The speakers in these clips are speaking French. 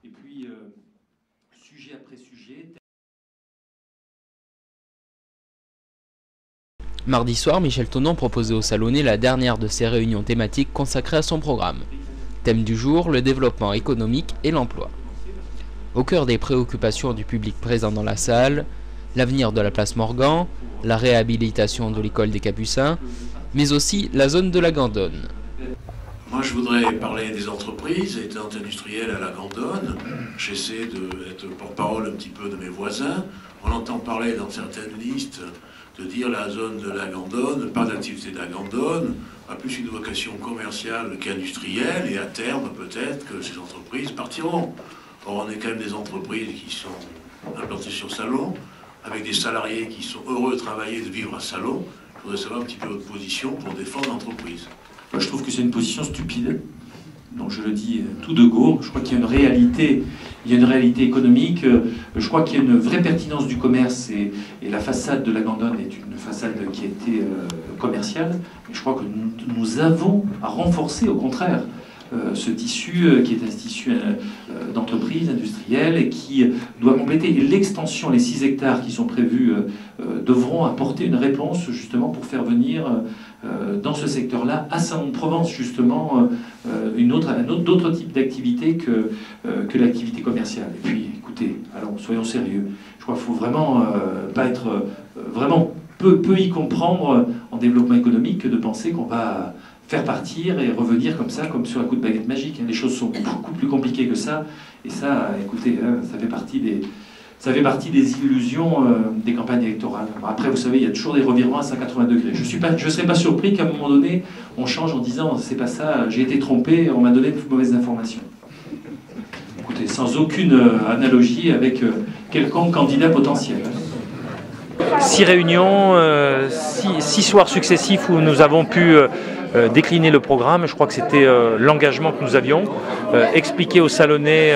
Et puis, sujet après sujet... Mardi soir, Michel Thonon proposait aux Salonnais la dernière de ses réunions thématiques consacrées à son programme. Thème du jour, le développement économique et l'emploi. Au cœur des préoccupations du public présent dans la salle, l'avenir de la place Morgan, la réhabilitation de l'école des Capucins, mais aussi la zone de la Gandonne. Moi, je voudrais parler des entreprises. Étant industriel à la Gandonne, j'essaie d'être porte-parole un petit peu de mes voisins. On entend parler dans certaines listes de dire la zone de la Gandonne, pas d'activité de la Gandonne, a plus une vocation commerciale qu'industrielle, et à terme, peut-être que ces entreprises partiront. Or, on est quand même des entreprises qui sont implantées sur Salon, avec des salariés qui sont heureux de travailler et de vivre à Salon. Je voudrais savoir un petit peu votre position pour défendre l'entreprise. Je trouve que c'est une position stupide. Donc je le dis tout de go. Je crois qu'il y a une réalité économique. Je crois qu'il y a une vraie pertinence du commerce et la façade de la Gandonne est une façade qui a été commerciale. Et je crois que nous avons à renforcer au contraire ce tissu qui est un tissu d'entreprise industrielle et qui doit compléter. Et l'extension, les 6 hectares qui sont prévus devront apporter une réponse justement pour faire venir dans ce secteur-là, à Salon-de-Provence justement, d'autres types d'activités que l'activité commerciale. Et puis écoutez, alors soyons sérieux, je crois qu'il ne faut vraiment pas être vraiment peu y comprendre en développement économique que de penser qu'on va faire partir et revenir comme ça, comme sur un coup de baguette magique. Les choses sont beaucoup plus compliquées que ça. Et ça, écoutez, ça fait partie des illusions des campagnes électorales. Après, vous savez, il y a toujours des revirements à 180 degrés. Je ne serais pas surpris qu'à un moment donné, on change en disant « c'est pas ça, j'ai été trompé, on m'a donné de mauvaises informations ». Écoutez, sans aucune analogie avec quelconque candidat potentiel. 6 réunions, 6 soirs successifs où nous avons pu décliner le programme. Je crois que c'était l'engagement que nous avions, expliquer aux Salonnais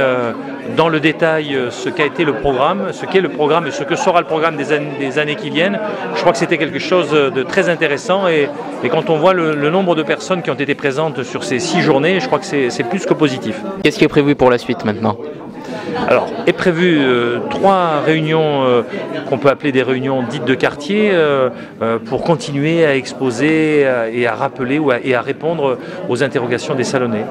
dans le détail ce qu'a été le programme, ce qu'est le programme et ce que sera le programme des années qui viennent. Je crois que c'était quelque chose de très intéressant et quand on voit le nombre de personnes qui ont été présentes sur ces 6 journées, je crois que c'est plus que positif. Qu'est-ce qui est prévu pour la suite maintenant ? Alors, est prévu 3 réunions qu'on peut appeler des réunions dites de quartier pour continuer à exposer et à rappeler et à répondre aux interrogations des Salonnais.